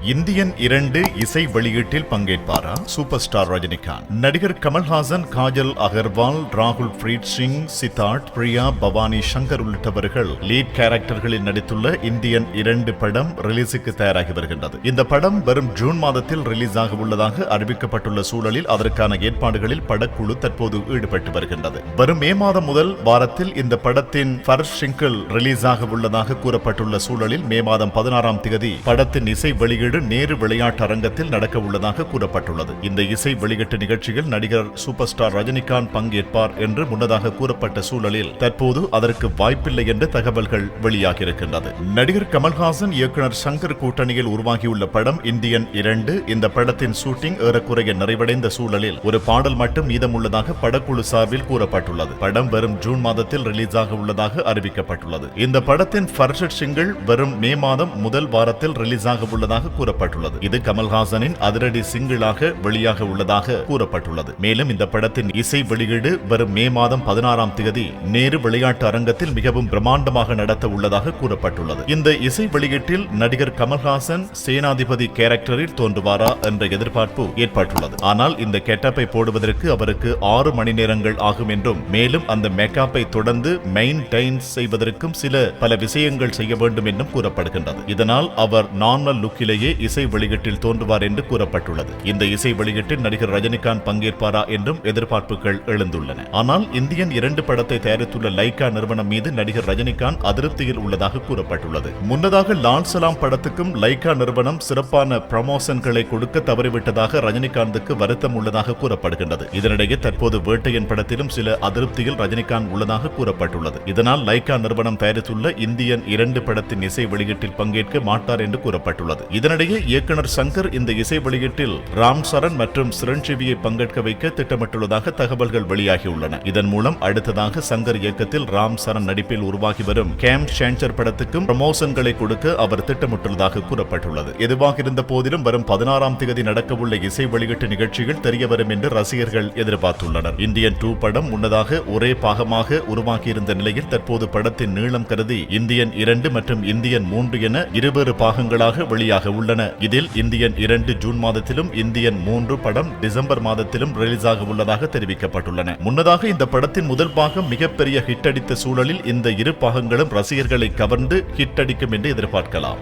Indian 2 இசை வெளியீட்டில் பங்கேற்பாரா super star Rajinikanth? நடிகர் கமல்ஹாசன், காஜல் அகர்வால், ராகுல் பிரீத் சிங், சித்தார்த், பிரியா, பவானி சங்கர் உள்ளிட்டவர்கள் லீட் கேரக்டர்களில் நடித்துள்ள இந்தியன் 2 படம் ரிலீஸுக்கு தயாராகி வருகின்றது. இந்த படம் வரும் ஜூன் மாதத்தில் ரிலீஸ் ஆக உள்ளதாக அறிவிக்கப்பட்டுள்ள சூழலில் அதற்கான ஏற்பாடுகளில் படக்குழு தற்போது ஈடுபட்டு வருகின்றது. வரும் மே மாதம் முதல் வாரத்தில் இந்த படத்தின் ஃபர்ஸ்ட் சிங்கிள் ரிலீஸ் ஆக உள்ளதாக கூறப்பட்டுள்ள சூழலில் மே மாதம் 16ஆம் தேதி படத்தின் இசை வெளியீடு நேரு விளையாட்டு அரங்கத்தில் நடக்க உள்ளதாக கூறப்பட்டுள்ளது. இந்த இசை வெளியீட்டு நிகழ்ச்சியில் நடிகர் சூப்பர் ஸ்டார் ரஜினிகாந்த் பங்கேற்பார் என்று முன்னதாக கூறப்பட்ட சூழலில் தற்போது அதற்கு வாய்ப்பில்லை என்று தகவல்கள் வெளியாகியிருக்கின்றது. நடிகர் கமல்ஹாசன், இயக்குனர் சங்கர் கூட்டணியில் உருவாகியுள்ள படம் இந்தியன் 2. இந்த படத்தின் ஷூட்டிங் ஏறக்குறைய நிறைவடைந்த சூழலில் ஒரு பாடல் மட்டும் மீதமுள்ளதாக படக்குழு சார்பில் கூறப்பட்டுள்ளது. படம் வரும் ஜூன் மாதத்தில் ரிலீஸ் ஆக உள்ளதாக அறிவிக்கப்பட்டுள்ளது. இந்த படத்தின் ஃபர்ஸ்ட் சிங்கிள் வரும் மே மாதம் முதல் வாரத்தில் ரிலீஸ் ஆக உள்ளதாக கூறப்பட்டுள்ளது. இது கமல்ஹாசனின் அதிரடி சிங்கிளாக வெளியாக உள்ளதாக கூறப்பட்டுள்ளது. மேலும் இந்த படத்தின் இசை வெளியீடு வரும் மே மாதம் 16ஆம் தேதி நேரு விளையாட்டு அரங்கத்தில் மிகவும் பிரம்மாண்டமாக நடத்த உள்ளதாக கூறப்பட்டுள்ளது. இந்த இசை வெளியீட்டில் நடிகர் கமல்ஹாசன் சேனாதிபதி கேரக்டரில் தோன்றுவாரா என்ற எதிர்பார்ப்பு ஏற்பட்டுள்ளது. ஆனால் இந்த கெட்டப்பை போடுவதற்கு அவருக்கு 6 மணி நேரங்கள் ஆகும் என்றும், மேலும் அந்த மேக்கப்பை தொடர்ந்து மெயின்டைன் செய்வதற்கும் பல விஷயங்கள் செய்ய வேண்டும் என்றும் கூறப்படுகின்றது. இதனால் அவர் நார்மல் லுக்கிலேயே இசை வெளியீட்டில் தோன்றுவார் என்று கூறப்பட்டுள்ளது. இந்த இசை வெளியீட்டில் நடிகர் ரஜினிகாந்த் பங்கேற்பாரா என்றும் எதிர்பார்ப்புகள் எழுந்துள்ளன. ஆனால் இந்தியன் 2 படத்தை தயாரித்துள்ள லைகா நிறுவனம் மீது நடிகர் ரஜினிகாந்த் அதிருப்தியில் உள்ளதாக கூறப்பட்டுள்ளது. முன்னதாக லால் சலாம் படத்துக்கும் லைகா நிறுவனம் சிறப்பான ப்ரமோஷன்களை கொடுக்க தவறிவிட்டதாக ரஜினிகாந்துக்கு வருத்தம் உள்ளதாக கூறப்படுகின்றது. இதனிடையே தற்போது வேட்டையன் படத்திலும் சில அதிருப்தியில் ரஜினிகாந்த் உள்ளதாக கூறப்பட்டுள்ளது. இதனால் லைகா நிறுவனம் தயாரித்துள்ள இந்தியன் 2 படத்தின் இசை வெளியீட்டில் பங்கேற்க மாட்டார் என்று கூறப்பட்டுள்ளது. இதனிடையே இயக்குனர் சங்கர் இந்த இசை வெளியீட்டில் ராம் சரண் மற்றும் சிரஞ்சீவியை பங்கேற்க வைக்க திட்டமிட்டுள்ளதாக தகவல்கள் வெளியாகியுள்ளன. இதன் மூலம் அடுத்ததாக சங்கர் இயக்கத்தில் ராம் சரண் நடிப்பில் உருவாகி வரும் கேம் சேஞ்சர் படத்துக்கும் ப்ரமோஷன்களை கொடுக்க அவர் திட்டமிட்டுள்ளதாக கூறப்பட்டுள்ளது. எதுவாக இருந்த போதிலும் வரும் 16ஆம் தேதி நடக்கவுள்ள இசை வெளியீட்டு நிகழ்ச்சிகள் தெரியவரும் என்று ரசிகர்கள் எதிர்பார்த்துள்ளனர். இந்தியன் 2 படம் முன்னதாக ஒரே பாகமாக உருவாகியிருந்த நிலையில் தற்போது படத்தின் நீளம் கருதி இந்தியன் 2 மற்றும் இந்தியன் 3 என இருவேறு பாகங்களாக வெளியாக உள்ளன. இதில் இந்தியன் 2 ஜூன் மாதத்திலும் இந்தியன் 3 படம் டிசம்பர் மாதத்திலும் ரிலீஸ் ஆக உள்ளதாக தெரிவிக்கப்பட்டுள்ளன. முன்னதாக இந்த படத்தின் முதல் பாகம் மிகப்பெரிய ஹிட் அடித்த சூழலில் இந்த இரு பாகங்களும் ரசிகர்களை கவர்ந்து ஹிட் அடிக்கும் என்று எதிர்பார்க்கலாம்.